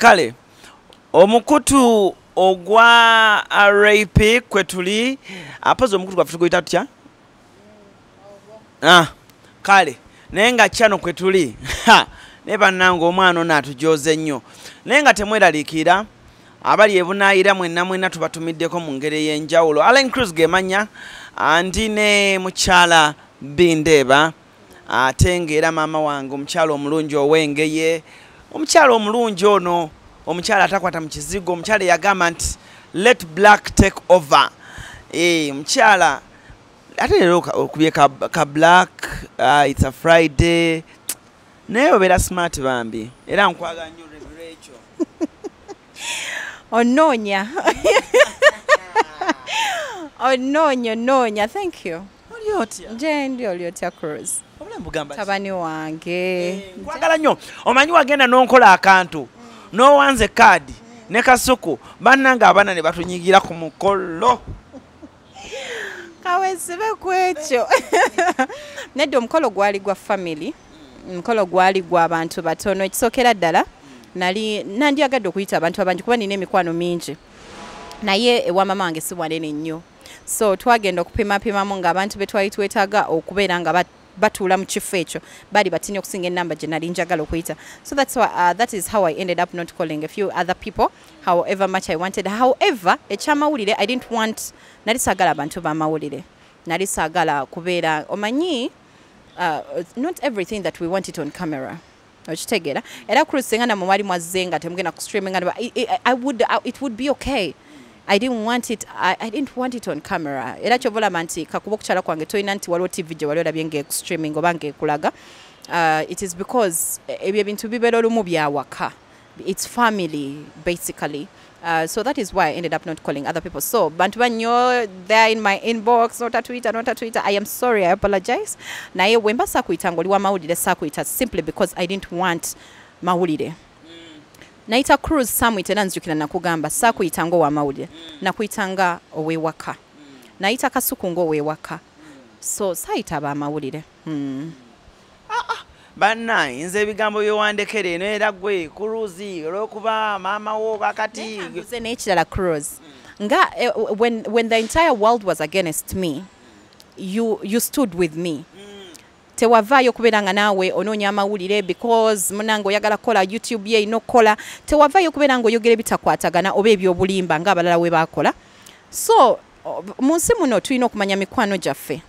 kale omukutu ogwa rape kwetuli apoze omukutu gwa fitugoita tutya kale naye nga kyano kwetuli ne bannange omwana ono atujoze nnyo naye nga temweraliikira abali ebunaayira mwenna tubatumiddeko mu ngeri ey'enjawulo. Alain Cruz gemanya andi ne mukyala Bindeeba ate ng'era maama wange omukyala omulungi ow'engeye omukyala omulungi ono omukyala atakwata mu kizigo omukyala yagamba nti let black take over omukyala ate leero okubye ka black it's a Friday naye obeera smart bambi era nkwaga nnyo Rachel Ononya. Ononya, thank you. Oliotya. Jendi Oliotya Cruz. Tabani wange. Kwagala nnyo. Omanyi wagenda n'onkola akantu. N'owanze kadi ne kasuku bannanga abaana ne batunyigira ku mukolo. Kawesibe kwekyo. Nedde omukolo gwali gwa family. Omukolo gwali gwa abantu batono ekisokera ddala. Nandyagadde okuyita abantu abangi kuba nina emikwano mingi naye ewa mama wange si wanene nnyo so twagenda okupimapimamu ng'abantu be twali twetaaga okubeera nga batuula mu kifo ekyo bali batini okusinga ennamba gye nali njagala okuyita so that is how I ended up not calling a few other people however much I wanted. However ekyamawulire I didn't want nali saagala abantu b'amawulire nali saagala kubeera omanyi not everything that we want it on camera. Ochitegera era Cruz sengana mu mali mwazenga temugenda ku streaming it would be okay. I didn't want it on camera era chovola manti kakuba kuchala kwange toina nti waliwo TV je waliwo labye nge streaming oba nge kulaga it is because ebyo bintu bibera olumu byawaka it's family basically. So that is why I ended up not calling other people. So, bantu banyo there in my inbox, not a Twitter. I am sorry, I apologize. Na ye wemba sakuita ngoliwa mawulire sakuita simply because I didn't want mawulire. Naita Cruz samwite nanzukira nakugamba sakuita ngo wa mawulire. Nakuitanga owewaka. Naita kasuku ngo owewaka. So, saita ba mawulire. Banna nze ebigambo byowandekere eno era gwe Cruz olwokuba maama wo kakati nze n'ekirala Cruz nga when the entire world was against me you stood with me tewavaayo kubeera nga naawe onoonya amawulire because munange oyagala kola YouTube ye inokola tewavaayo kubeera nga oyogera bitakwatagana oba ebyobulimba ng'abalala we baakola so mu nsi muno tulina okumanya mikwano gyaffe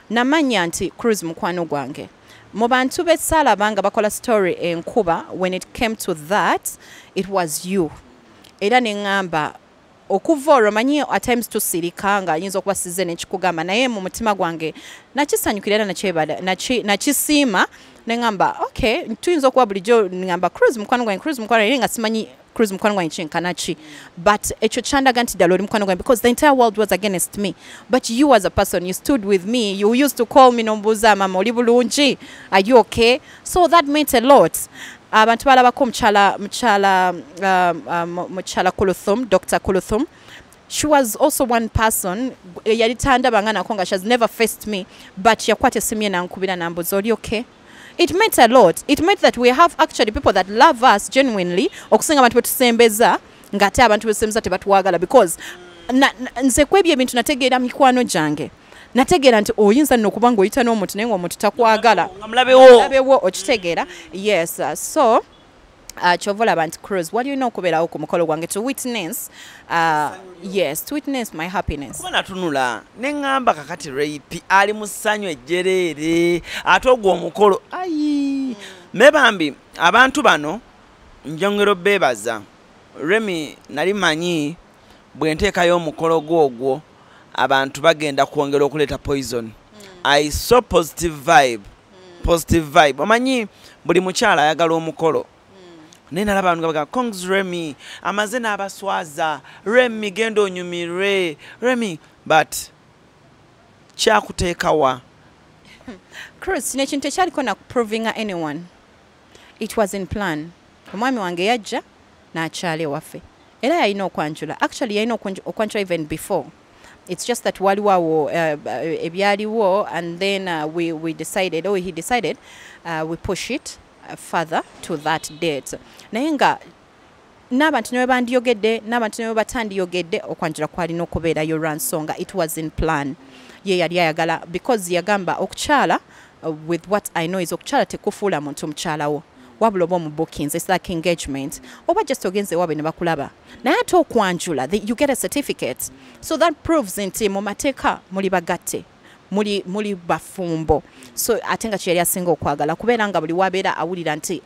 namanya nti Cruz mukwano gwange mu bantu b'essaala banga bakola story enkuba when it came to that it was you era neŋŋamba okuva olwo manyi at times tusirika nga ayinza okuba sizze nekikugamba naye mu mutima gwange nakisanyukira era nakisiima neŋŋamba okay tuyinza okuba bulijjo neŋŋamba Cruz mukwano gwange nga simanyi Cruz mukwano gwange kinkanaki but ekyo kyandaga nti ddala oli mukwano gwange because the entire world was against me but you as a person you stood with me you used to call me nombuuza mama oli bulungi are you okay so that meant a lot abantu balabako mukyala Kuluthum Dr. Kuluthum she was also one person yali tandaba nga nako nga she has never faced me but yakwata essimu ye nankubira nambuuza oli okay. It meant a lot. It meant that we have actually people that love us genuinely. Okusinga abantu betusembeza ngate abantu betusembeza tebatuwagala because nze kwebyo ebintu nategeera mikwano gyange. Nategeera nti oyinza n'okuba ng'oyita n'omuntu naye ng'omuntu takwagala. Mulabewo okitegeera. Yes. So chovola abantu Cruz walina okubeerawo ku mukolo gwange to witness to witness my happiness. Kuba natunula neŋŋamba kakati rape ali mu ssanyu ejjereere ate ogwo omukolo ayi mebambi abantu bano njongero beebaza Remi nali manyi bwe nteekayo omukolo gwogwo abantu bagenda kwongera okuleeta poison. I saw positive vibe omanyi buli mukyala ayagala omukolo nena laba abantu baga Kongs Remi amaze n'abaswaza Remi genda onyumirwe Remi but kyakuteekawa Cruz nekintu ekyaliko na proving anyone it was in plan omwami wange yajja n'akyala ewaffe era yalina okwanjula actually yalina okwanjula even before it's just that waliwo ebyaliwo and then he decided we push it further to that date naye nga n'abantu ne bandiyogedde n'abantu ne batandiyogedde okwanjula kwalina okubeerayo lwa nsonga it was in plan ye yali ayagala because yagamba okukyala with what I know is okukyala tekufuula muntu mukyalawo wabula oba mu bookings it's like engagement oba just ogenze wabe ne bakulaba naye ate okwanjula you get a certificate so that proves nti mu mateeka muli bagatte muli bafumbo so ate nga kyeyali asinga okwagala kubeera nga buli wabeera awulira nti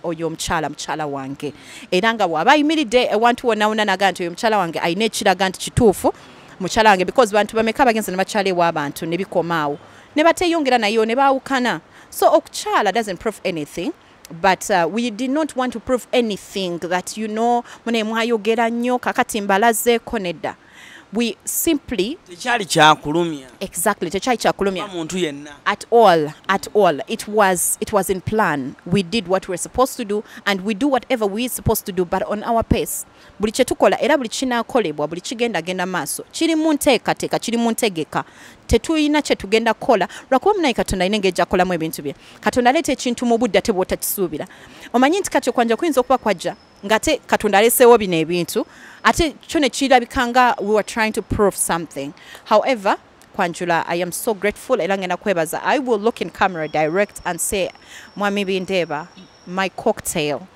oyo mukyala wange era nga bw'aba ayimiridde ewantu wonna naga nti oyo mukyala wange alina ekiraga nti kituufu mukyala wange because bantu bameka bagenze ne bakyala ew'abantu ne bikomaawo ne bateyongera nayo ne baawukana so okukyala doesn't prove anything but we did not want to prove anything that mune mwayogera nnyo kakati mbalazeeko nedda we simply tekyali kyakulumya exactly tekyali kyakulumya muntu yenna at all it was in plan we did what we were supposed to do and we do whatever we are supposed to do but on our pace buli kyetukola era buli kinaakolebwa buli kigenda maaso kiri mu nteekateeka kiri mu ntegeka tetulina kyetugenda kukola lwakuba munaye katonda alina engeri gy'akolamu ebintu bye katonda aleeta ekintu mu budde ate bw'otakisuubira omanyi nti kati okwanja kuyinza okuba kwajja ngate katonda aleeseewo bino ebintu ate kyo ne kirabika nga we were trying to prove something however kwanjula I am so grateful era ngenda kwebaza I will look in camera direct and say mwami Bindeeba my cocktail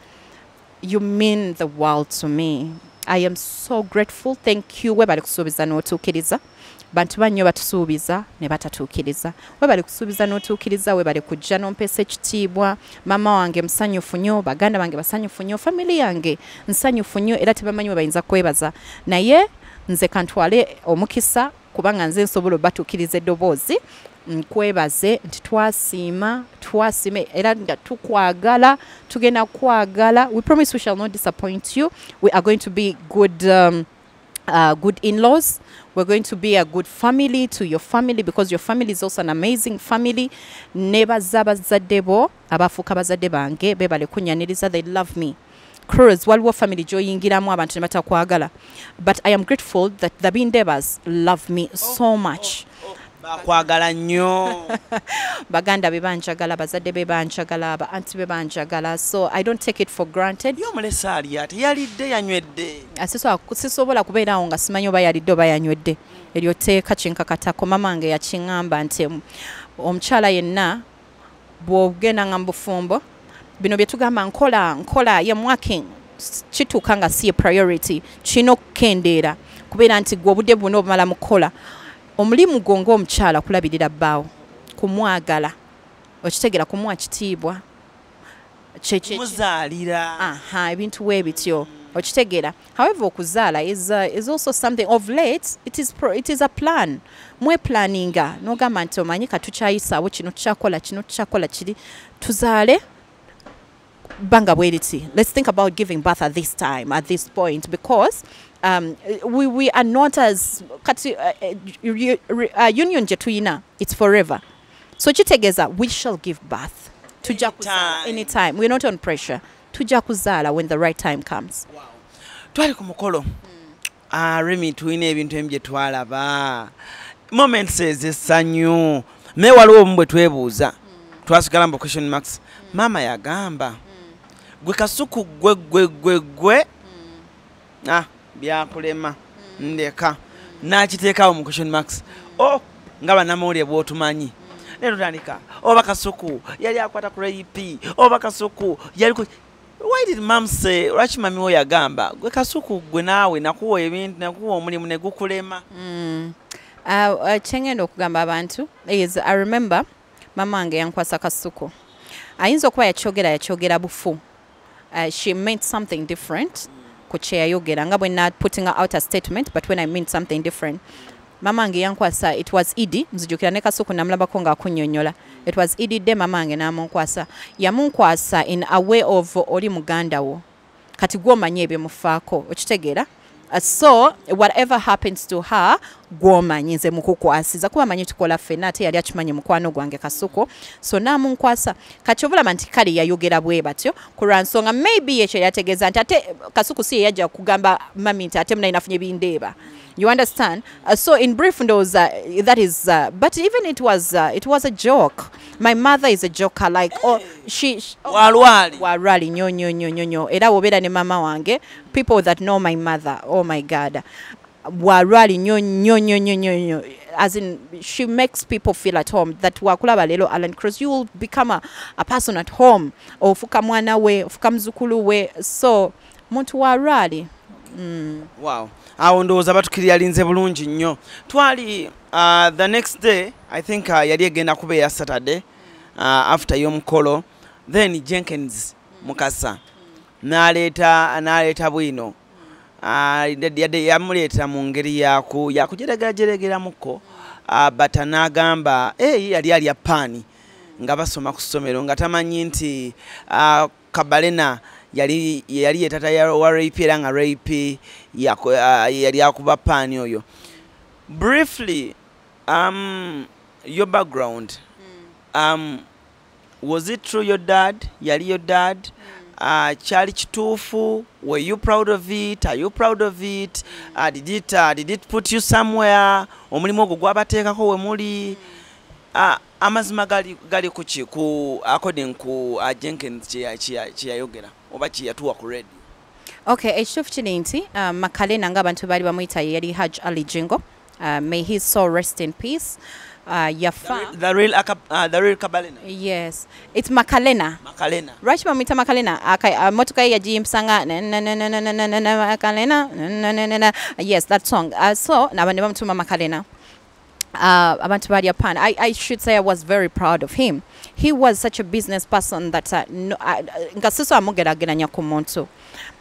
you mean the world to me I am so grateful thank you webali kusuubiza n'otuukiriza bantu bannyo batusuubiza ne batatuukiriza webali kusuubiza n'otuukiriza webali kujja n'ompeesa ekitiibwa mama wange musanyufu nnyo baganda bange basanyufu nnyo family yange nsanyufu nnyo era tebamanyi we bayinza kwebaza naye nze kantwale omukisa kubanga nze nsobola obatuukiriza eddoboozi nkwebaze nti twasiima era nga tukwagala tugenda kwagala we promise we shall not disappoint you we are going to be good in-laws we're going to be a good family to your family because your family is also an amazing family nebaza bazadde bo abafuuka bazadde bange bebale kunyaniriza they love me Cruise waliwo family gyoyingiramu abantu ne batakwagala but I am grateful that the Bindeebas love me so much bakwagala nnyo baganda be banjagala bazadde be banjagala ba anti be banjagala so I don't take it for granted yo mulesa ali ate yalidde yanywedde sisobola kubeerawo nga simanyi oba yalidde oba yanywedde eryo teeka kinkakatako mamange yakiŋŋamba nti omukyala yenna bw'ogenda nga mu bufumbo bino bye tugamba nkola ye mwaki kituuka nga si priority kino okukendeera kubeera nti gwe obudde buno obumala mu kukola omulimu gwo ng'omukyala kulabirira bbaawo kumwagala okitegeera kumuwa kitiibwa muzaalira ebintu weebityo okitegeera however okuzaala is also something of late it is a plan mweplaninga n'ogamba nti omanyi katukyayisaawo kino tukyakola kiri tuzaale banga bweriti let's think about giving birth at this time at this point because we are not as union jetuyina it's forever so kitegeeza we shall give birth tujja kuzaala anytime we're not on pressure tujja kuzaala when the right time comes twali ku mukolo Remi tulina ebintu ebimu bye twalaba moments ez'essanyu naye waliwo omu bwe twebuuza twasigala mu question marks mama yagamba gwe kasuku gwe byakulema ndeka nakiteekawo mu question marks nga bannamawulire bw'otumanyi ne tutandika oba kasuku yali akwata ku rape oba kasuku yali why did mom say lwaki mami we yagamba gwe kasuku gwe naawe nakuwa ebintu nakuwa omulimu ne gukulema kyengenda okugamba abantu is I remember mama wange yankwasa kasuku ayinza okuba yakyogera bufu she meant something different ku kyeyayogera nga bwe not putting out a statement but when I meant something different mama wange yankwasa it was Idi nzijukira ne kasuku namulabako nga akunnyonnyola it was Idi de mama wange namunkwasa yamunkwasa in a way of oli muganda wo kati gwomanyi ebyo mufaako okitegeera so whatever happens to her gwomanyi nze mukukwasiza kuba manyi tukola ffenna ate yali akimanyi mukwano gwange kasuku so namunkwasa kati obulaba nti kale yayogera bwe batyo ku lwansonga maybe ekyo yategeeza nti ate kasuku si yajja kugamba mami nti ate munayi nafunye Bindeeba You understand? So in brief, those that is. But even it was a joke. My mother is a joker. Like she warwali nyo. Era wobera ne mama wange. People that know my mother. Oh my God. Warwali nyo. As in, she makes people feel at home. That wakulaba lelo Alan Cruz, you will become a person at home. Ofuka mwana we, ofuka mzukulu we. So muntu warwali. Wow. Awo ndowooza batukiryalinze bulungi nnyo. Twali the next day, I think yali egenda kubeera Saturday after y'omukolo. Then Jenkins Mukasa n'aleeta bwino. Yamuleeta mu ngeri yakujeregeramuko but n'agamba yali alya paani nga basoma ku ssomero nga tamanyi nti Kabalena yali yetata wa rape era nga rape yali akuba paani oyo. Briefly, your background, was it true your dad? Yali your dad? Kyali kituufu? Were you proud of it? Are you proud of it? Did it put you somewhere? Omulimu ogwo gwabateekako we muli? Amazima gali kuki ku according ku Jenkins kyeyayogera oba kyeyatuwa ku radio? Okay, ekituufu kiri nti Makalena ng'abantu baali bamuyita yali Haj Ali Jingo. May his soul rest in peace. Yafa. The real Kabalena? Yes. It's Makalena. Right, mamita Makalena. Motoka yajimpsanga Makalena. Yes, that song. So, nabane bamutuma Makalena. Abantu bali Japan. I should say I was very proud of him. He was such a business person that ngasiso amugeraganya ku muntu.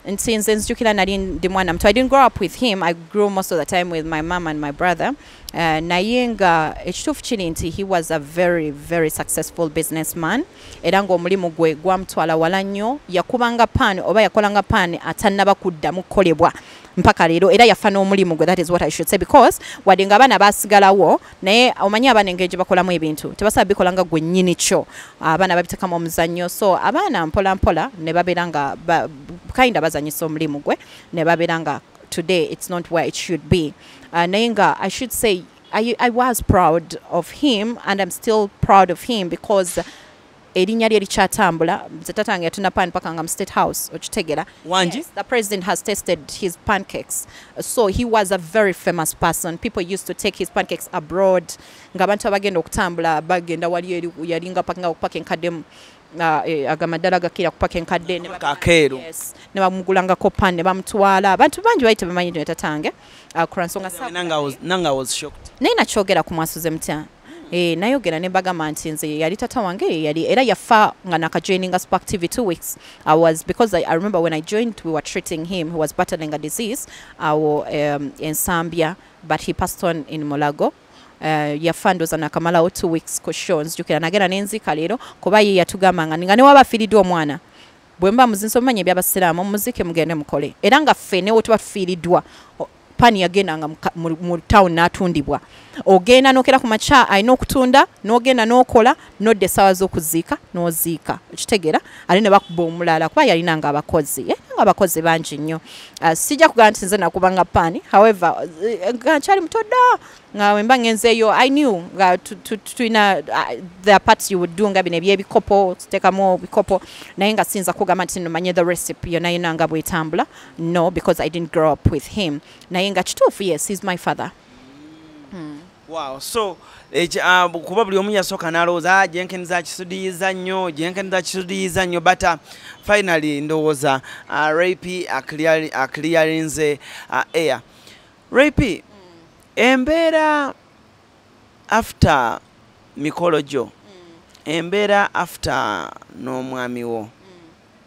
And since njukira nali ndi mwana mtu, I didn't grow up with him. I grew most of the time with my mom and my brother. Nayenga ekituufu kiri nti he was a very, very successful businessman. Era ng'omulimu gwe gwamutwala wala nnyo. Yakubanga paani oba yakolanga paani atannaba kuddamu kukolebwa mpaka leero, era yafa n'omulimu gwe. That is what I should say, because wadde nga abaana baasigalawo naye omanyi abaana engeri gye bakolamu ebintu tebasobola bikolanga gwe nnyini kyo. Abaana babiteekamu omuzannyo, so abaana mpola mpola ne babeera nga kinda bazanyisa omulimu gwe ne babeera nga today it's not where it should be. Naye nga I should say I was proud of him and I'm still proud of him because erinnya lye likyatambula. Nze tatange yatuna pan paka nga State House okitegera. Wanji? Yes, the president has tasted his pancakes. So he was a very famous person. People used to take his pancakes abroad. Nga abantu abagenda okutambula bagenda wali yalinga paka enkadde agamadala gakira kupaka enkadde ne kakeero. Yes. Ne bamugulangako pan ne bamutwala. Abantu bangi bayite bamanyi nyo tatange. Kuransonga sa. Nanga was shocked. Naye nakyogera ku mwasuze mutya. Nayogera ne bagamba nti nze yali tata wange yali era yafa nga nakajoininga Spark TV 2 weeks. Because I remember when I joined we were treating him. He was battling a disease in Zambia, but he passed on in Mulago. Yafa ndoza nakamalawo 2 weeks ku shows jukira nagera nenzika leero kuba ye yatugamba nga ne wabafiiriddwa omwana bwe mba muzinso mmanye by'abasiraamu muzike mugende mukole era nga ffe ne tuba tufiiriddwa pani yagendanga mu town n'atundibwa. Ogenda n'okera ku makya alina okutunda n'ogenda n'okola n'odda essaawa z'okuziika n'oziika. Okitegeera ali ne bakuba omulala kuba yalinanga abakozi. Abakozi bangi nnyo. Sijja kugamba nti nze nakubanga pani. However, nga nkyali muto dda nga bwe mba ngenzeeyo I knew nga tulina the parts you would do nga bino ebyebikopo tuteekamu bikopo naye nga sinza kugamba nti nomanye the recipe yonna yonna nga bwetambula. No, because I didn't grow up with him. Naye nga kituufu, yes, he's my father. Wow, so kuba buli omu yasooka n'alowooza Jenkins akisudiyiza nnyo but finally ndowooza Rape aclearinze air. Rape, embeera after mikolo gyo, embeera after n'omwami wo,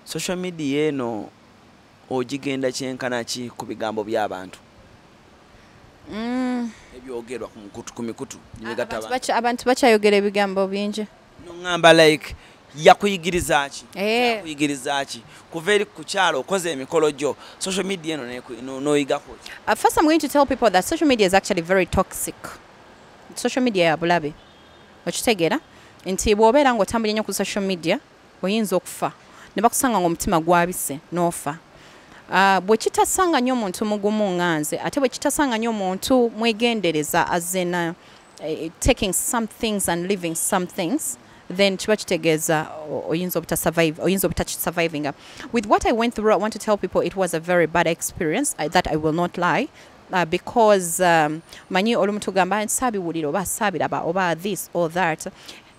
social media eno ogigenda kyenkana ki ku bigambo by'abantu? Ebyogerwa ku mikutu abantu bakyayogera ebigambo bingi. Nongamba like yakuyigiriza ki kuva eri ku kyalo okoze emikolo gyo social media eno noyigako? First I'm going to tell people that social media is actually very toxic. Social media ya bulabe okitegeera nti bw'obeera ng'otambulira nnyo ku social media oyinza okufa ne bakusanga ng'omutima gwabise n'ofa. bwe kitasanga nnyo omuntu mugumu nganze ate bwe kitasanga nnyo omuntu mwegendereza as in taking some things and living some things, then kiba kitegeeza oyinza obutakisurviving. With what I went through, I want to tell people it was a very bad experience, that I will not lie. Because manyi olumu tugamba nsaabiwulira oba saabiraba oba this or that.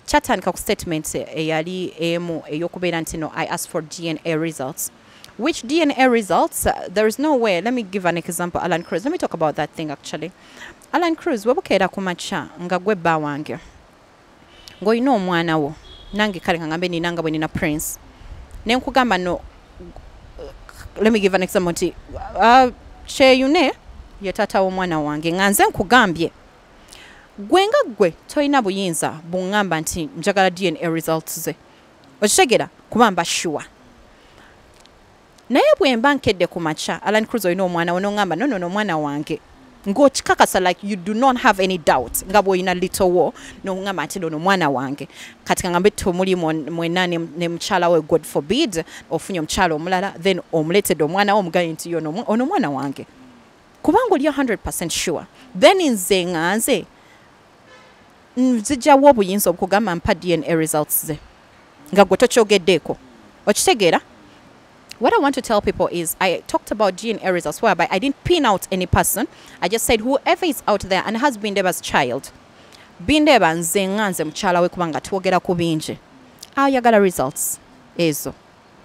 Kyatandika ku statement eyali emu ey'okubeera nti no, I asked for DNA results. Which DNA results? There is no way. Let me give an example. Alan Cruz. Let me talk about that thing actually. Alan Cruz, webukeera ku makya nga gwe bba wange ng'olina omwana wo nange kale ngambe ninanga bwe nina Prince ne nkugamba no, let me give an example nti Kyeyune ye taata w'omwana wange nga nze nkugambye gwe nga gwe tolina buyinza buŋŋamba nti njagala DNA results ze, okitegera kuba mba sure. Naye bwe mba nkedde ku makya Alan Cruz olina omwana wo n'oŋŋamba no omwana wange ng'okikakasa like you do not have any doubt nga bw'olina little wo n'oŋŋamba nti no mwana wange kati kangambe tumuli mwenna ne mukyala we, God forbid ofunye omukyala omulala then omuleetedde omwana wo omugambye nti ono mwana wange kubanga oli 100% sure, then nze nganze nzijjawo obuyinza obukugamba mpa DNA results ze nga gwe tokyogeddeeko, okitegeera. What I want to tell people is I talked about DNA results whereby I didn't pin out any person. I just said whoever is out there and has Bindeba's child, Bindeba nze nganze mukyala we kubanga twogera ku bingi ayagala results ezo,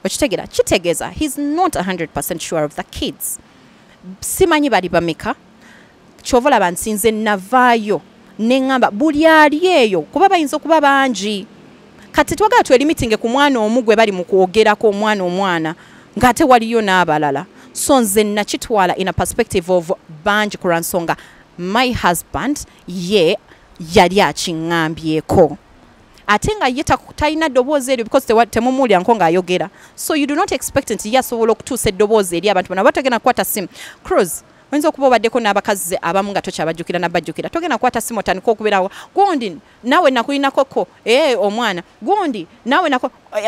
okitegeera. Kitegeeza he's not 100% sure of the kids. Simanyi bali bameka kyova olaba nsinze navaayo neŋŋamba buli ali eyo kuba bayinza okuba bangi kati twagala twelimitinge ku mwana omu gwe bali mu kwogerako omwana ng'ate waliyo n'abalala. So nze nakitwala in a perspective of bangi ku lwansonga my husband ye yali akiŋŋambyeko ate nga ye talina ddoboozi eryo because temumuulyanko ng'ayogera, so you do not expect nti ye asobola okutuusa eddoboozi eri abantu bano batagenda kukwata simu. Cruz, oyinza okuba obaddeko n'abakazi abamu nga tokyabajjukira nabajjukira, togenda kukwata simu otandika okubeerawo gundi naawe nakulinakoko omwana gundi naawe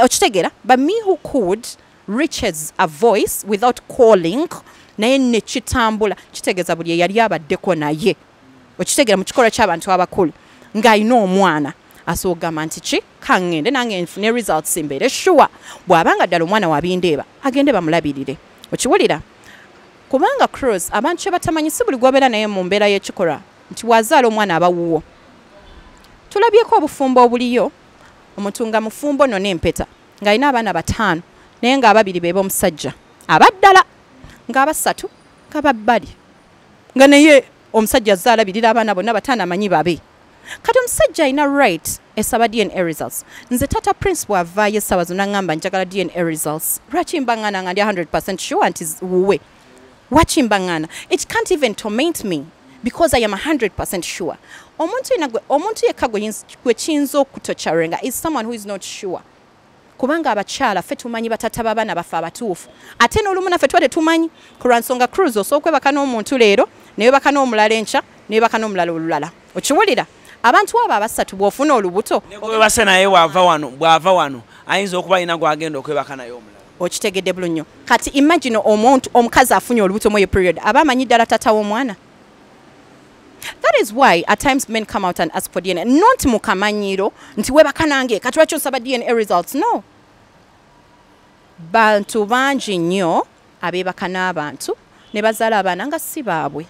okitegeera. But me who could reaches a voice without calling naye nekitambula, kitegeeza buli eyali abaddeko naye, okitegeera mu kikolo ky'abantu abakulu ng'alina omwana asogamba nti ki kaŋŋende nange nfune results mbeere sure bw'abanga ddala omwana wa Bindeeba agende bamulabirire, okiwulira. Kubanga Cruz abantu kye batamanyi si buli gwobeera naye mu mbeera y'ekikolwa nti wazaala omwana abawuwo. Tulabyeko obufumbo obuliyo, omuntu nga mufumbo no n'empeta ng'alina abaana 5 naye ng'ababiri be b'omusajja abaddala ng'abasatu ng'ababbali nga naye omusajja azzaala birira abaana bonna 5 amanyi babe. Kati omusajja alina right esaba DNA results. Nze tata Prince bw'avaayo essaawa zonna ngamba njagala DNA results. Lwaki mbaŋŋana nga ndi 100% sure nti wuwe? Lwaki mbaŋŋana? It can't even torment me because I am 100% sure. Omuntu yekka gwe kiyinza okutokyarenga is someone who is not sure. Kubanga abakyala ffe tumanyi batata b'abaana baffe abatuufu. Ate n'olumu naffe tuba tetumanyi. Ku lwansonga Cruz osooka webaka n'omuntu leero, ne webaka n'omulala enkya, ne webaka n'omulala olulala. Okiwulira? Abantu abo abasatu bw'ofuna olubuto. Webase naye bw'ava wano ayinza okuba alina gw'agenda okwebaka naye omulala. Okitegedde bulungi nnyo. Kati imagine omukazi afunye olubuto mu period aba amanyi ddala tata w'omwana. That is why at times men come out and ask for DNA. Not mukamanyiro nti webaka nange kati lwaki osaba DNA results. No. Bantu bangi nnyo abeebaka n'abantu ne bazaala abaana nga si baabwe.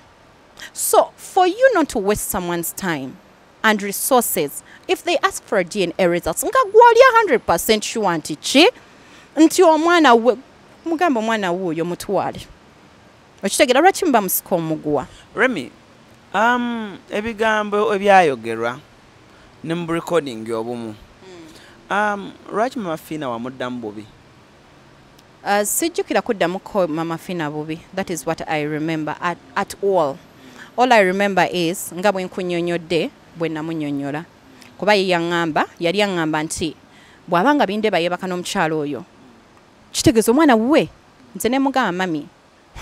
So for you not to waste someone's time and resources, if they ask for a DNA results nga gwali 100% sure nti ki nti omwana mugamba omwana wuuyo mutwale. Okitegeera lwaki mba musika omuguwa. Remy, ebigambo ebyayogerwa ne mu recording obumu lwaki Mama Fina wamuddamu bubi? Sijjukira kuddamu ko Mama Fina bubi. That is what I remember at all. All I remember is nga bwe nkunnyonnyodde bwe namunnyonnyola kuba ye yali yaŋŋamba nti bw'abanga Bindeeba yeebaka n'omukyalo oyo kitegeeza omwana wuwe. Nze ne mugamba mami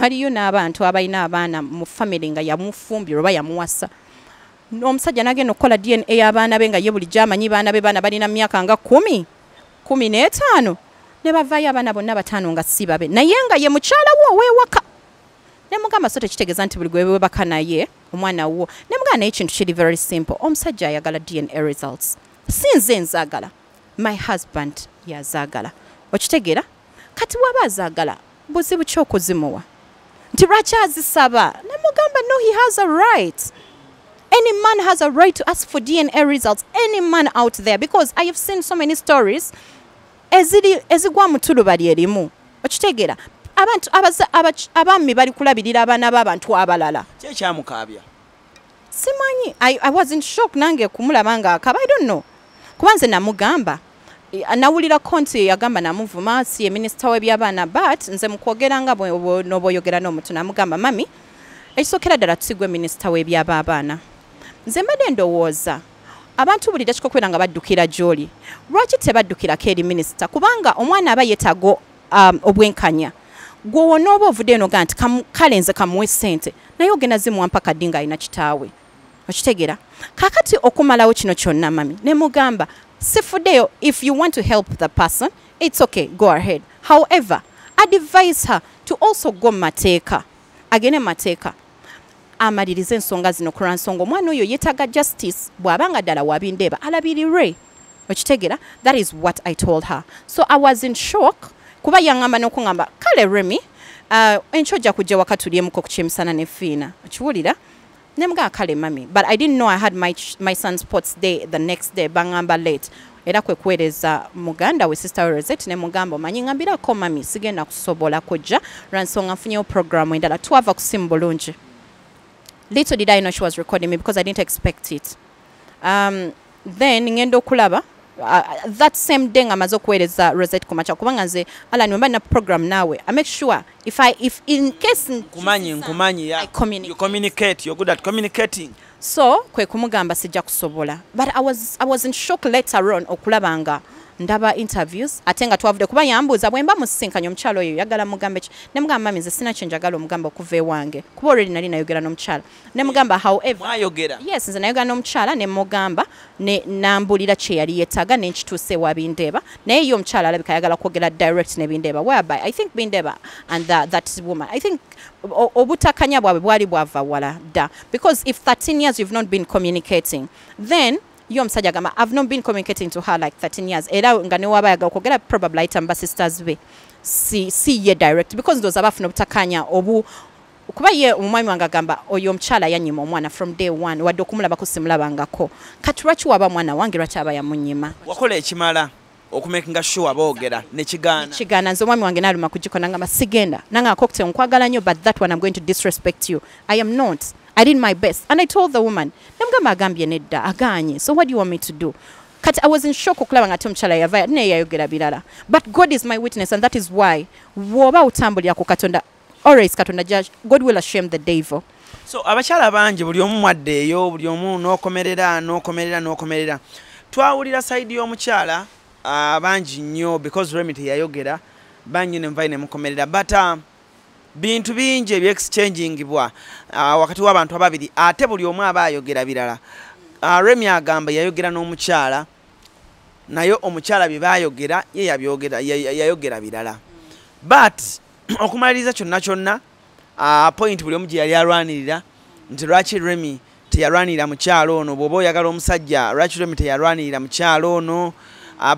waliyo n'abantu abalina abaana mu family nga yamufumbira oba yamuwasa. Omusajja n'agenda okukola DNA y'abaana be nga ye bulijjo amanyi baana be baana balina myaka nga 10, 15 ne bavaayo abaana bonna bataano nga si babe naye nga ye mukyala wo ow'ewaka ne mugamba so tekitegeeza nti buli gwe weebaka naye omwana wo ne mugamba naye ekintu kiri very simple omusajja ayagala DNA results si nze nzaagala my husband yazaagala okitegeera kati waba azaagala buzibu ki okuzimuwa nti lwaki azisaba ne mugamba no he has a right. Any man has a right to ask for DNA results. Any man out there, because I have seen so many stories. Ezigwa mutulu bali erimu. Okitegeera abantu abami bali kulabirira abaana b'abantu abalala. Kye kyamukabya. Simanyi. I was in shock nange kumulaba nga akaba. I don't know. Kubanze namugamba. Nawulira konti yagamba namuvuma si ye minister w'ebyabaana but nze mukwogera nga n'oboyogera n'omuntu namugamba mami ekisokera ddala tusigwe minister w'ebyabaana. Nze mbadde ndowooza abantu buli dakika okwera nga baddukira gy'oli lwaki tebaddukirako eri minisita kubanga omwana aba yeetaaga obwenkanya gwe wonooba ovudde eno ga nti kale nze kamuwe ssente naye ogenda zimuwa mpaka ddi ng'alina kitaawe okitegeera kaakati okumalawo kino kyonna mami ne mugamba sifuddeyo if you want to help the person it's okay go ahead however advise her to also go mu mateeka agende mu mateeka amalirize ensonga zino kulwa nsonga omwana oyo yeetaaga justice bw'abanga ddala wabindeeba alabirirwe okitegeera that is what I told her so I was in shock kuba yaŋŋamba n'okuŋŋamba kale Remy enkyo ojja kujja waka tulyemuko ku kyemisana ne fiina okiwulira ne mugamba kale mami but I didn't know I had my son's sports day the next day baŋŋamba late era kwe kuweereza muganda we sister Rosette ne mugamba omanyi ŋŋambirako mami sigenda kusobola kujja lwa nsonga nfunyewo programu endala twava ku simu bulungi. Little did I know she was recording me because I didn't expect it. Then ngendo kulaba that same day ngamaze okuweereza Rosette kumacha kubanga nze ala nimba na program nawe I make sure if in case nkumanyi I communicate. You communicate, you're good at communicating. So kwe kumugamba sijja kusobola but I was in shock later on okulabanga ndaba interviews atenga twavude kuba yambuza bwemba musinkanya omukyalo oyo yagala mugambe ne mugamba mami nze sina kyenjagala omugamba okuva ewange kuba already nali nayogera n'omukyala ne mugamba however mwayogera yes nze nayogera n'omukyala ne mugamba ne nambulira kye yali yeetaaga n'ekituuse wa Bindeeba naye yo omukyala alabika yagala kwogera direct ne Bindeeba whereby I think Bindeeba and that woman I think obutakanya bwabwe bwali bwava wala dda because if 13 years you've not been communicating then yo omusajja agamba I've not been communicating to her like 13 years era nga ne waba yaga okwogera probably ayitamba sisters be si ye direct because ndoza bafuna obutakanya obu kuba ye omwami wange agamba oyo omukyala yanyima omwana from day one wadde okumulabako simulabangako kati lwaki waba mwana wange lwaki aba yamunyima wakola ekimala okumakinga sure boogera nekigaana nze omwami wange naluma kugikona ngamba sigenda nanga akokte nkwagala nnyo but that one I'm going to disrespect you I am not I did my best and I told the woman namugamba agambye nedda aganye so what do you want me to do kati I was in shock okulaba nga omukyala yava naye yayogera birala but God is my witness and that is why woba utambulira ku Katonda always Katonda judge God will shame the devil so abakyala bangi buli omu mwaddeeyo buli omu n'okomerera twawulira side y'omukyala bangi nnyo because Remy teyayogera bangi ne nvaine mukomerera but bintu bingi ebyexchangingibwa wakati w'abantu ababiri ate buli omu aba ayogera birala Remy agamba yayogera n'omukyala naye omukyala bye bayogera ye yayogera birala but okumaliriza kyonna point buli omu gye yali alwanirira nti lwaki Remy teyalwanirira mukyalo ono bw'oba oyagala omusajja lwaki Remy teyalwanirira mukyalo ono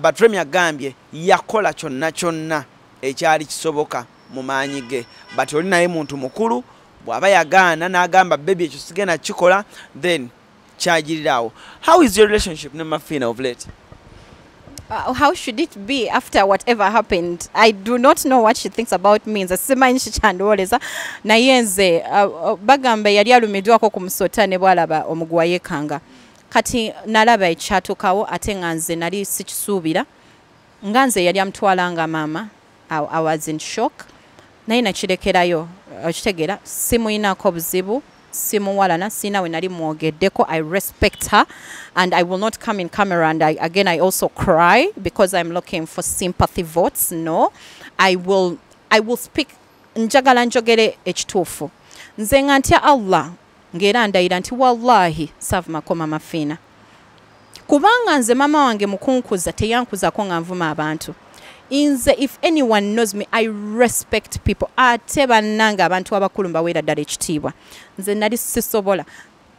but Remy agambye yakola kyonna ekyali kisoboka mu maanyi ge but oli naye muntu mukulu bw'aba yagaana n'agamba baby ekyo sigenda kikola then kyagirirawo. How is your relationship ne Mafina of late? How should it be after whatever happened? I do not know what she thinks about me. Nze simanyi kikyandowoleza naye nze bagamba yali alumiddwako ku musota ne bwalaba omugwa yeekanga kati nalaba ekyatuukawo ate nga nze nali sikisuubira nga nze yali amutwala nga maama I was in shock naye nakirekerayo okitegeera simuyinako buzibu simuwalana sina we nali mwogeddeko I respect her and I will not come in camera and I also cry because I'm looking for sympathy votes no I will speak njagala njogere ekituufu nze nga ntya Allah ngera ndayira nti wallahi save makoma Mafina kubanga nze mama wange mukunkuza teyankuzako nga nvuma abantu Inze, if anyone knows me, I respect people. Ate bannanga abantu abakulu mbawera ddala ekitiibwa. Nze nali sisobola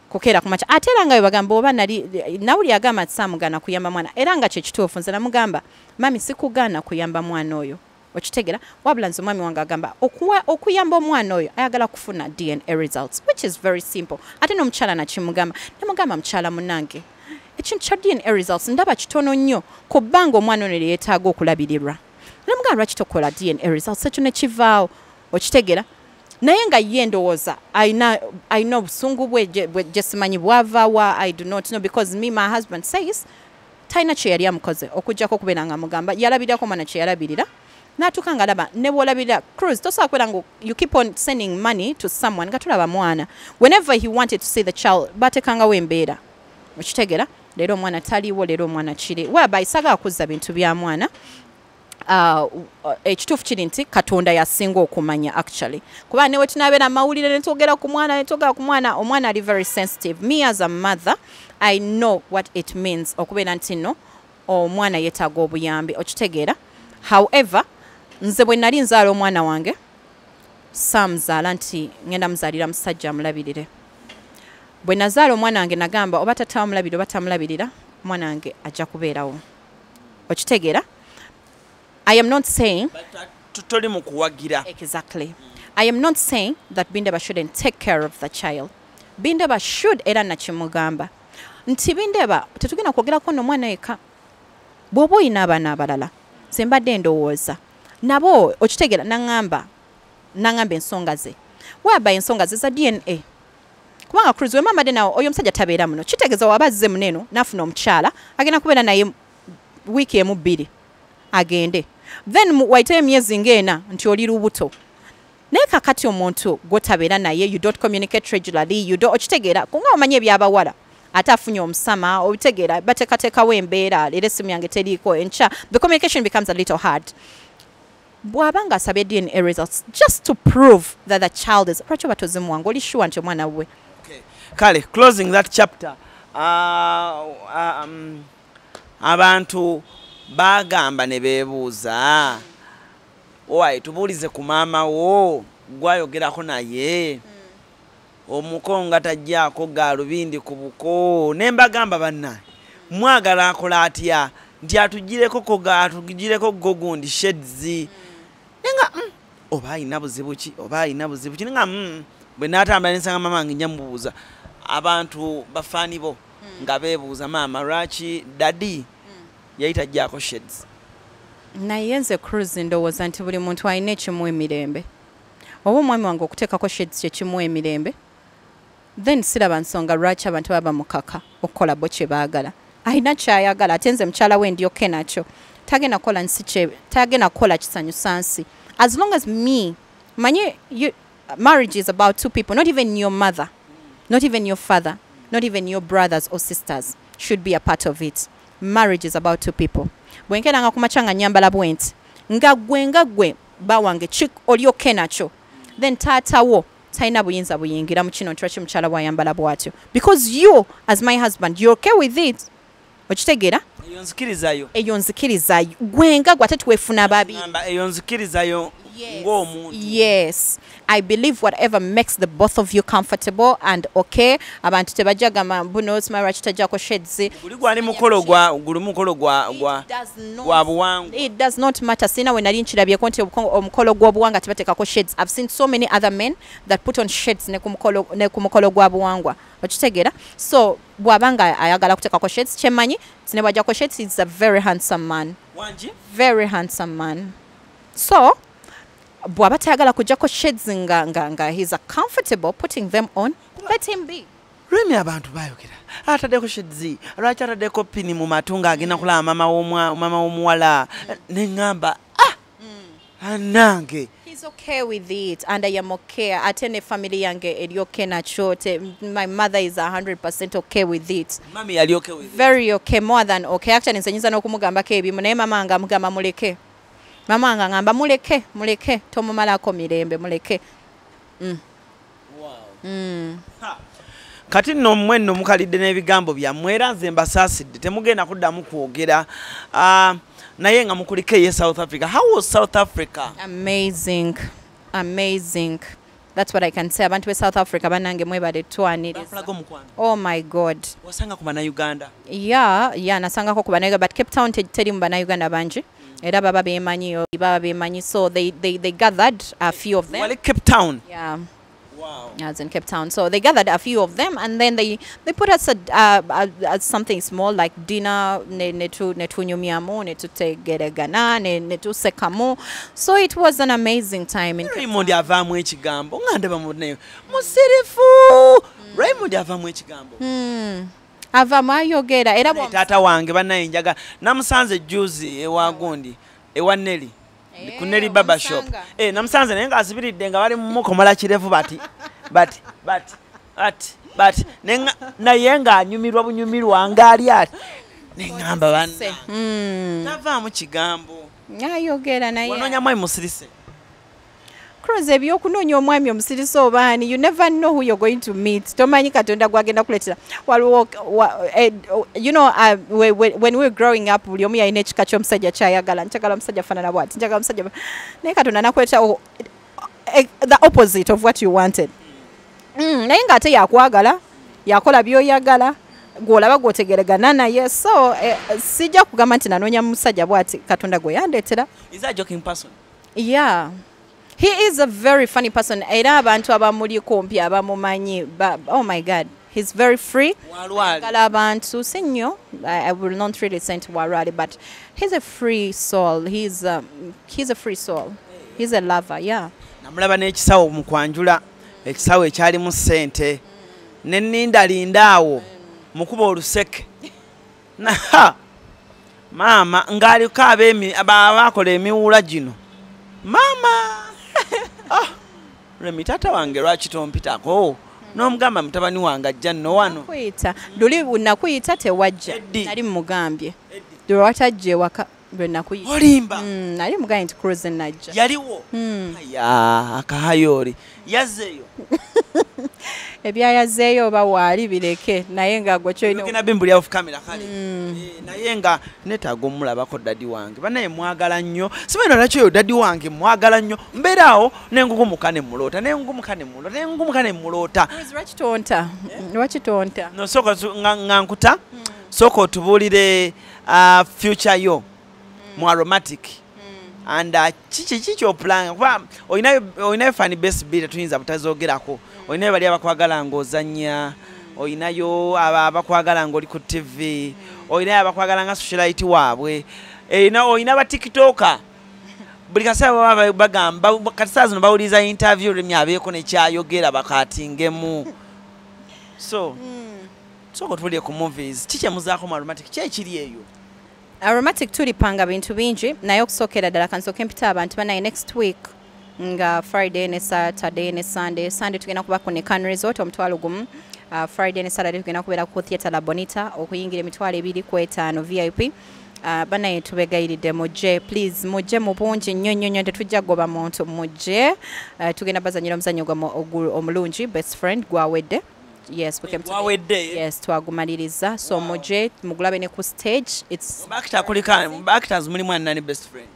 kukeera kumacha. Ate era nga bagamba oba nawuli agamba samugana kuyamba mwana. Era nga kye kituufu nze namugamba mami sikugana kuyamba mwana oyo. Okitegera wabula nze mwami wange agamba okuyamba omwana oyo ayagala kufuna DNA results, which is very simple. Ate n'omukyala nakimugamba nemugamba mukyala munange ekintu kya DNA results ndaba kitono nnyo ku bbanga omwana ono yeetaaga okulabirirwa. Nemugamba lwaki tokola DNA results ekyo ne kivaawo. Okitegera naye nga ye ndowooza ayina obusungu bwe gye simanyi bwavaawa. I do not know because my husband says talina kye yali amukoze okuggyako okubeera nga mugamba yalabirirako omwana kye yalabirira n'atuuka nga laba ne bw'olabirira Cruz tosobola kubeera nga you keep on sending money to someone nga tulaba mwana whenever he wanted to see the child bateekangawo embeera. Okitegera leero omwana taliiwo, leero omwana kiri whereby saagala kuzza bintu bya mwana. Ekituufu kiri nti Katonda yasinga okumanya actually kuba ne wetunabeera mawulire netwogera ku mwana omwana ali very sensitive. Me as a mother I know what it means okubeera nti no omwana yeetaaga obuyambi. Okitegeera however nze bwe nali nzaala omwana wange saamuzaala nti ngenda muzaalira musajja amulabirire. Bwe nazaala omwana wange nagamba oba tata amulabirira oba tamulabirira omwana wange ajja kubeerawo. Okitegeera I am not saying tutoli mu kuwagira. Exactly. I am not saying that Bindeba shouldn't take care of the child. Bindeba should era nakimugamba nti Bindeba tetugenda kwogerako n'omwana eka bw'oba oyina abaana abalala ze mbadde ndowooza nabo okitegeera nangamba ensonga ze waba ensonga ze za DNA kubanga Cruz we mama de nawo oyo musajja tabeera muno kitegeeza waba azze muneno nafuna omukyala agenda kubeera naye wiiki emu bbiri agende then waite emyezi ng'ena nti oli lubuto naye kakati omuntu gwotabeera naye you don't communicate regularly you don't okitegeera kunga omanye ebyabawala ate afunye omusama obitegeera bateekateekawo embeera leero essimu yange teriiko enkya the communication becomes a little hard. Bw'abanga asabye DNA results just to prove that the child is lwaki batozimuwanga oli sure nti omwana we. Kale closing that chapter abantu bagamba ne beebuuza owaye tubuulize ku maama wo gwayogerako naye omuko nga tajjaako gaalubindi ku buko ne mbagamba bannaye mwagala akola atya nti atugireko go gundi sheds nenga oba ayina buzibu ki nenga bwe naatambula nensanga maama wange njamubuuza abantu bafaani bo nga beebuuza maama lwaki dadi yayita jjaako sheds. Naye nze Cruz ndowooza nti buli muntu alina ekimu emirembe oba omwami wange okuteekako sheds kyekimu emirembe then siraba nsonga lwaki abantu baba mukaka okukola bo kye baagala. Alina kyayagala ate nze mukyala we ndyoke nakyo tagenda kukola kisanyusa nsi as long as me manye marriage is about two people, not even your mother, not even your father, not even your brothers or sisters should be a part of it. Marriage is about two people. Bwenkera nga kumachanga nyambala bwenti nga gwe bawange chik olyoke nakyo then tatawo taina buyinza buyingira mu kino ntwaki mukyala bwayambala bwatyo because you as my husband you're okay with it. Okitegeera eyo nzikirizayo gwenga gwate tuwefuna babi eyo nzikirizayo ng'omuntu. Yes, I believe whatever makes the both of you comfortable and okay. Abantu tebajagama buno smara kitajako sheds guli gwali mukolo gwa buwangwa. It does not matter. Sina when nali nchirabye konti omukolo gwa buwanga tibatekako sheds. I've seen so many other men that put on sheds ne kumukolo gwa buwangwa. Okitegeera so bwabanga ayagala kutekako sheds chemanyi tine bwajako sheds is a very handsome man. Wanji? Very handsome man. So bwaba tayagala kujjako sheds nga he's comfortable putting them on, let him be. Remi abantu bayogera atadeko sheds lwaki atadeko pini mu matunga agenda kulaba mama w'omuwala neŋŋamba anange he's okay with it and I am okay. Atene family yange eri okay nacho. My mother is 100% okay with it. Mami yali okay with it? Very okay, more than okay. Actually nsenyiza n'okumugambako ebimu naye mama nga mugamba muleke. Mama nga ngamba muleke tomumalako mirembe muleke. Wow. Kati nno mmwe mukalidde n'ebigambo byammwe era nze mbasaasidde temugenda kuddamu kwogera. naye nga mukuliko ye South Africa. How was South Africa? Amazing. That's what I can say. Abantu be South Africa banange mwebale twaniriza. Oh my God. Wasanga ku Bannayuganda? Yeah, nasangako ku Bannayuganda, but Cape Town teri mu Bannayuganda bangi. Era baba bemanyi, so they gathered a few of them. Wale Cape Town? Yeah. Wow. As in Cape Town. So they gathered a few of them, and then they put us at something small like dinner, netunyumiamo, netutegeregana, netusekamo. So it was an amazing time in Raymond avamu ekigambo. Ngandaba muneyo. Musirifu. Raymond avamu ekigambo. Avamu ayogera era tata wange banaye njaga namusanze juzi ewa Gundi ewa Nelly. Ku Nelly Baba Shop. Namusanze naye nga asibiridde nga bali mu komola kirevu but naye nga anyumirwa bunyumirwa ngali ati nengamba banna tavaamu kigambo ayogera naye wanoonya mwami musirise Cruise ebyokunoonya omwami omusirisi obaani, you never know who you're going to meet. Tomanyi katonda gwagenda kuletera. You know, when we were growing up, buli omu yalina ekika ky'omusajja kyayagala. Njagala omusajja afaanana bw'ati, njagala omusajja. Naye katonda nakuleeta the opposite of what you wanted. Naye ng'ate yakwagala, yakola by'oyagala, gw'olaba gw'otegeregana naye. So sijja kugamba nti nanoonya musajja bw'ati katonda gwe yandeetera. Is that a joking person? Yeah. He is a very funny person. Era abantu abamuli kumpi abamumanyi. Oh my God. He's very free. Abantu senyo. I will not really say to Warali, but he's a free soul. He's a free soul. He's a lover, yeah. Namulaba n'ekisawo mu kwanjula. Ekisawo ekyali mu ssente. Ne nninda lindaawo. Mukuba oluseke. Mama ng'aliko abakola emiwula gino. Mama! Remi tata wange lwaki tompitako n'omugamba mutabani wange ajja nno wano kuyita luli nakuyita tewajja nali mugambye lwatajje waka lwe nakuyita olimba nali mugambye nti Cruise najja yaliwo aya akahayori yazzeeyo ebyayazeeyo oba waali bireke naye nga gwe kyoyina okina bimbuli off camera kale naye nga netaaga omulabako dadi wange banaye mwagala nnyo simanyi lwaki oyo dadi wange mwagala nnyo mbeeraawo nengugumuka ne mulota lwaki tonta no sooka nga nkuta sooka otubuulire future yo mu aromatic and kiki kyopulanga kuba olinayo fani best bit tuyinza butazoogerako olinayo bali abakwagala ng'ozannya olinayo abakwagala ng'oli ku TV olinayo abakwagala nga socialite waabwe olina ba tiktoka buli kaseera baba bagamba kati saa zino bawuliriza interview Remi abeeko nekyayogera bakatingemu so sooka otubulire ku movies kikyemuzaako mu aromatic kyekiri eyo Aromatic tulipanga bintu bingi naye okusookera ddala kansooke mpita abantu banaye next week nga Friday ne Saturday ne Sunday tugenda kuba ku Necan Resort omutwalo gumu Friday ne Saturday tugenda kubeera ku Theatre La Bonita okuyingira emitwalo 2.5 VIP banaye tubegayiridde mujje please mujje mu bungi nnyo tetujja goba muntu mujje tugenda bazanyira omuzannyo omulungi best friend gwawedde Yes, we came to yes, twagumaliriza so muje mugulabe ne ku stage it's actors muli mwana ni best friend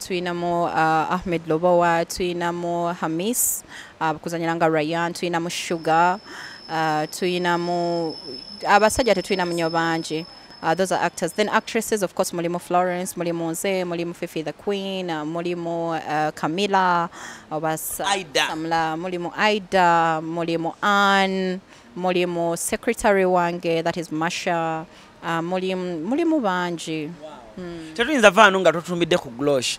tuinamo Ahmed Lobowa tuinamo Hamis kuzanyiranga Ryan tuinamo Sugar tuinamo abasajja tuinamo nyobanji those are actors then actresses of course mulimo Florence mulimo Nze mulimo Fifi the Queen mulimo Camilla Aida mulimo Aida mulimo Anne mulimo secretary wange that is Masha mulimo banji tetuyinza vaano nga totumbidde ku Glosh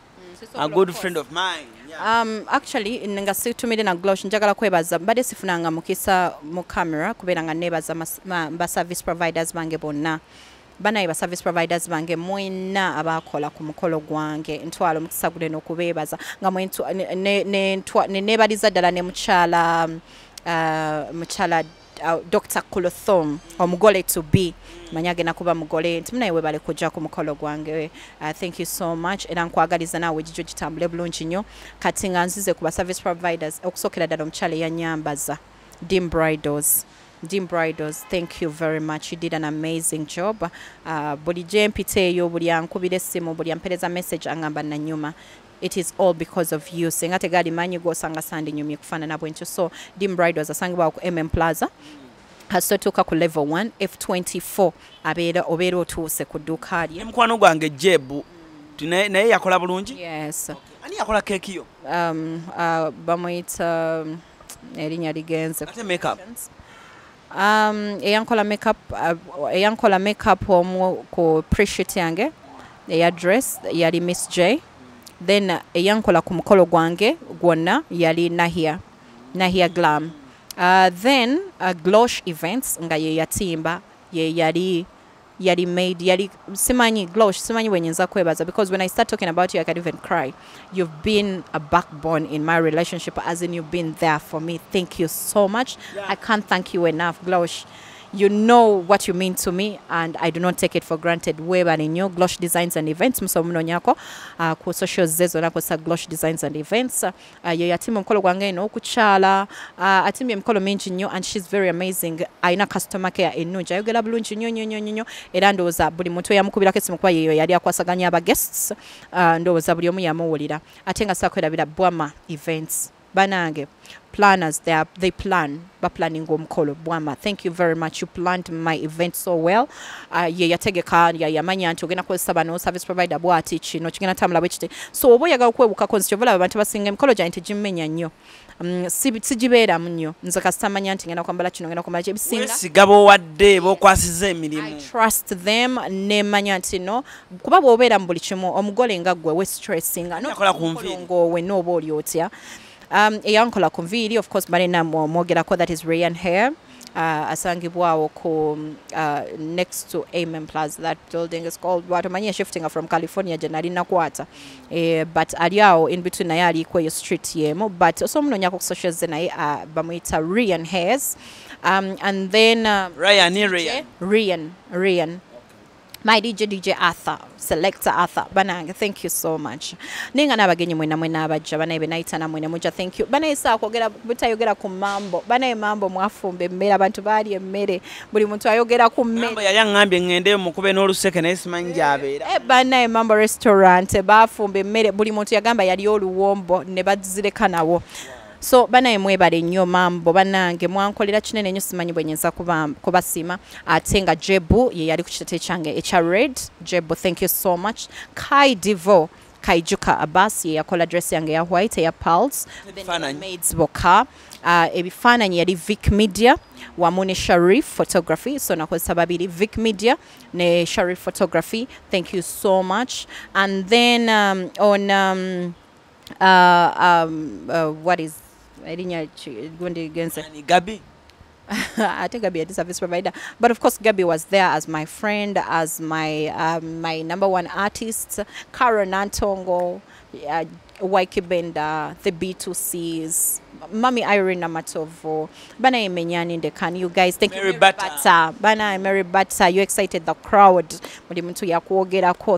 a good friend of mine actually nga situmide na Glosh njagala kwebaza mbadde sifunanga mukisa mu camera kubeera nga nebaza ba service providers bange bonna banaye ba service providers bange mwena abakola ku mukolo gwange ntwalo mukisa gule n'okubeebaza nga nebaliza ddala ne mukyala Dr. Kulothom omugole to be manyage kuba mugole nti munaye webale kujja ku mukolo gwange thank you so much era nkwagaliza nawe jijo kitambule bulungi nnyo kati nga nzize ku ba service providers okusokera ddala omukyala yanyambaza Dim Bridals Dim Bridals, thank you very much. You did an amazing job. Buli jempiteyo, buli ankubira essimu, buli ampereza message angamba na nyuma. It is all because of you. Singa tegali manyi gosanga sandi nyumye kufanana bwentyo. So Dim Bridals asangibwa ku MM Plaza. Hasotuka ku level 1 F24 obeera otuuse ku dduuka lye. Mukwano gwange Jebu naye yakola bulungi? Yes. Ani yakola keeki yo? Bamuyita erinnya ligenze. Ate makeup? eyankola makeup omu ku pre-shoot yange eya dress yali Miss J. Then eyankola ku mukolo gwange gwonna yali Nahia Glam. Then Glosh Events nga ye yatimba ye yali made simanyi Glosh simanyi wenyenza kwebaza, because when I start talking about you I can even cry. You've been a backbone in my relationship, as in you've been there for me. Thank you so much. Yeah. I can't thank you enough, Glosh. You know what you mean to me, and I do not take it for granted. Weba ninyo Glosh Designs and Events musomuno nyako ku social zezo nako sa Glosh Designs and Events ye yatimu mkolo gwange ino okuchala atimye mkolo mingi nnyo, and she's very amazing. Aina customer care enunja ayogera bulungi nnyo era ndowooza buli muntu yamukubirako essimu kuba yeyo yali akwasaganya aba guests, ndowooza buli omu yamuwulira ate nga sakwerabira Bwama Events banange planners, they planning omukolo Bwama. Thank you very much. You planned my event so well. Ye yategeka yamanya nti ogenda kukozesa bano service provider bwati kino kigenda tamula bwekite. So oba oyagala okwebukako nti kyovala abantu basinga emikolo gyange tegimenya nnyo. Sigibeera nnyo nze kasitamanya nti ngenda kwambala kino ngenda kwambala kyebisinga. Sigabo wadde bokwasiza emirimu. I trust them nemanya nti no kuba bw'obeera mu buli kimu omugole nga ggwe we stressinga ngowe n'oba oli otya. Eyankola konviri, of course, balina mwogerako, that is Rayan Hair. Asangibwawo ku next to Amen Plaza. That building is called Watamanya, shifting from California generally nakwata. But aliao in between naye ali kweyo street yemo. But so muno nyako social naye bamuita Rayan Hairs. And then Rayan. My DJ Arthur, Selector Arthur, banange, thank you so much. Ninga nabagenyi mwena abajja banaye benaitana mwena muja, thank you. Banaye saa kwogera butayogera ku mambo. Banaye mambo mwafumbe mmere abantu bali emmere. Buli muntu ayogera ku mmere. Mambo yayangambye ngende mukube n'oluseke naye simanyi gy'abeera. Banaye mambo restaurant bafumbe mmere. Buli muntu yagamba yali oluwombo ne bazireka nawo. So banaye mwebale nnyo mambo banange mwankolera kinene nnyo simanyi bwe nyenza kubasima ate nga Jebu ye yali ku kitete kyange ekya red. Jebu, thank you so much. Kai Divo Kaijuka Abbas ye yakola dress yange ya white ya Pulse. Then maids boka ebifaananyi yali Vic Media wamu ne Sharif Photography. So nakozesa babiri, Vic Media ne Sharif Photography. Thank you so much. And then what is Gabi. I think Gabi is a service provider, but of course Gabi was there as my friend, as my my number one artist. Karen Antongo, Waiki Benda, the B2Cs, Mami Irene Amatovo, Bana Menyani in the can. You guys, thank Mary you. Bata. Bana Mary Bata, you excited the crowd.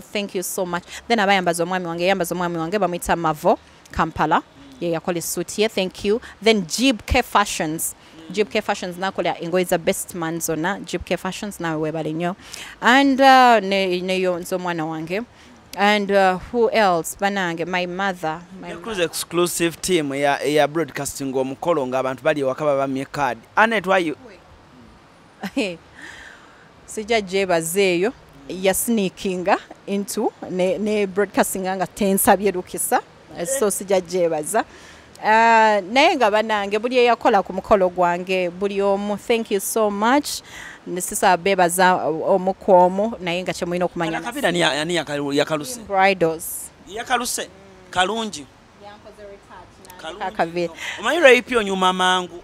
Thank you so much. Then abayambazo mwami wange bamwita Mavo Kampala. Yeah, call it suit here. Thank you. Then Jib K Fashions. Jib K Fashions na kola ingo is the best man zona. Jib K Fashions na webali nyo. And ne yo nzo mwana wange. And who else? Banange, my mother. Cruise exclusive team ya broadcasting omukolo nga abantu bali wakaba bamye card. Anet, why you? Sija jeba zeyo ya sneakinga into ne broadcasting anga tensabye lukisa. So sija jebaza. Naye nga banange buli eyakola ku mukolo gwange buli omu, thank you so much. Nesisa bebaza omukwomo naye nga kyemulina okumanya. Kabira ni yakaluse. Bridals. Yakaluse. Kalungi. Kakavira. Omayira ipyo nyuma mangu.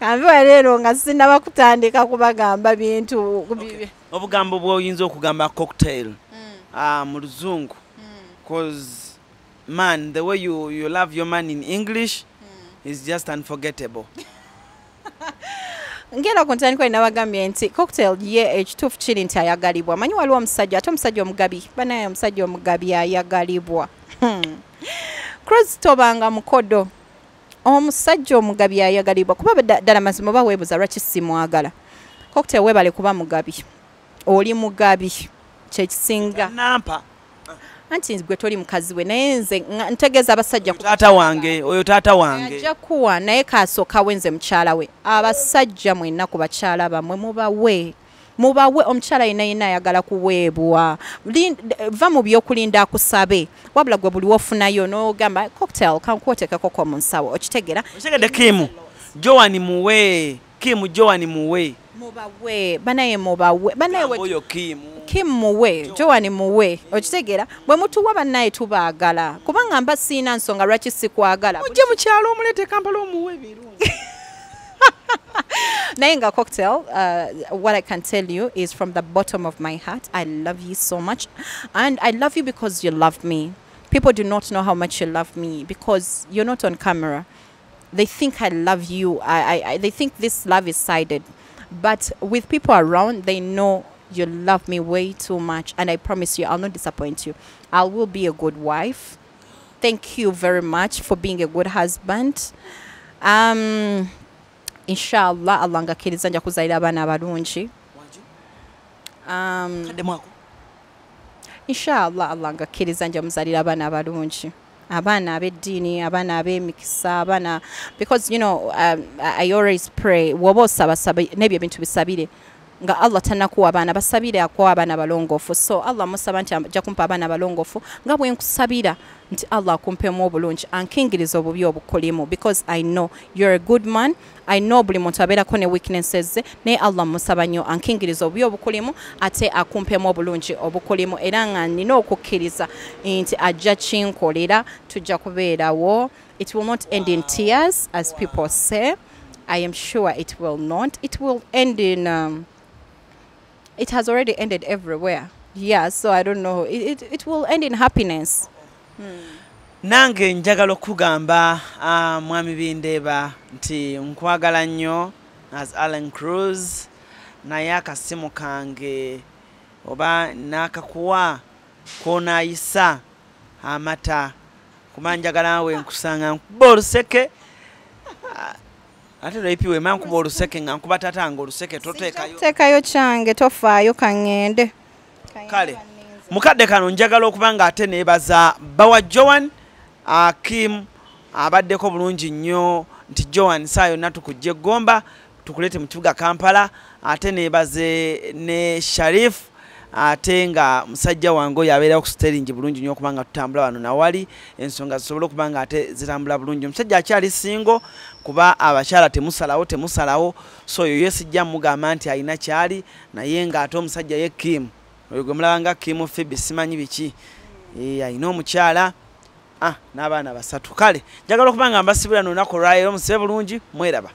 Kanviwa lero nga sinaba kutandika kubagamba bintu. Obugambo bwoyinza okugamba cocktail. Mu Luzungu. Cause man, the way you love your man in English is just unforgettable. Ngera kontani kwa nabagambye nti cocktail ye H2 chili nti ayagalibwa. Manyi waliwo omusajja ate omusajja omugabi. Banaye omusajja omugabi ayagalibwa. Cross tobanga mukodo. omusajja omugabi ayagalibwa kuba ddala mazima oba weebuza lwaki simwagala. Cocktail weebale kuba mugabi. Oli mugabi kyekisinga. Nampa. Anti gwe toli mukazi we naye nze ntegeeza abasajja taata wange oyo taata wange ajja kuwa naye kaasooka wenze mukyala we. Abasajja mwenna ku bakyala bamwe mubawe omukyala yenna ayagala kuweebwa. Va mu byokulinda akusabe wabula gwe buli wofunayo n'ogamba cocktail kankwotekeko mu nsawo okitegera. Okitegedde Kim Joan muwe Kim Joan muwe mubawe banaye mubawe banaye oyo Kim muwe Joan muwe okitegera bwe mutuwa bannaye tubaagala kubanga mba siina nsonga lwaki sikwagala ojje mu kyalo omulete Kampala omuwe birungi. Nainga Cocktail, what I can tell you is from the bottom of my heart, I love you so much. And I love you because you love me. People do not know how much you love me because you're not on camera. They think I love you. They think this love is sided. But with people around, they know you love me way too much. And I promise you, I'll not disappoint you. I will be a good wife. Thank you very much for being a good husband. Inshallah Allah ngakiriza nja kuzaira abana abalungi. Inshallah Allah ngakiriza nja muzalira abana abalungi. Abana ab'eddiini, abana ab'emikisa, abana because you know I always pray wobo saba nebyo bintu bisabire nga Allah tanakuwa abana basabire akwa abana balongofu. So Allah musaba nti ajja kumpa abana balongofu nga bwe nkusabira nti Allah akumpemu obulungi ankingiriza obubi obukolemu because I know you're a good man. I know buli muntu abeerako ne weaknesses ze naye Allah musaba nnyo ankingiriza obubi obukolemu ate akumpemu obulungi obukolemu era nga nina okukkiriza nti ajja kinkolera tujja kubeerawo. It will not end in tears as people say. I am sure it will not. It will end in it has already ended everywhere. Yeah, so I don't know. It will end in happiness. Nange njagala okugamba mwami Bindeeba nti nkwagala nnyo as Alan Cruz naye akasimu kange oba nakakuwa konaayisa amata kuba njagala we nkusanga nkuba oluseke ate lwepiwe ma nkuba oluseke nga nkuba tatanga oluseke toteekayo kyange tofaayo kaŋŋende kale mukadde kano njagala okuba nga ate neebaza bawa Joan Kim abaddeko bulungi nnyo nti Joan saa yonna tukujja Gomba tukulete mu kibuga Kampala ate neebaze ne Sharif ate nga musajja wange oyo abeera ku steering bulungi nnyo kubanga tutambula wano nawali ensonga zisobole okuba nga ate zitambula bulungi. Omusajja akyali singo kuba abakyala temusalawo so oyo yesijja mugamba nti alina kyali naye nga ate omusajja ye Kim oyo gwe mulaba nga Kim Phoebe simanyi biki alina omukyala n'abaana basatu. Kale njagala okuba nga mbasibira n'olunaku olwaleero musibe bulungi mweraba.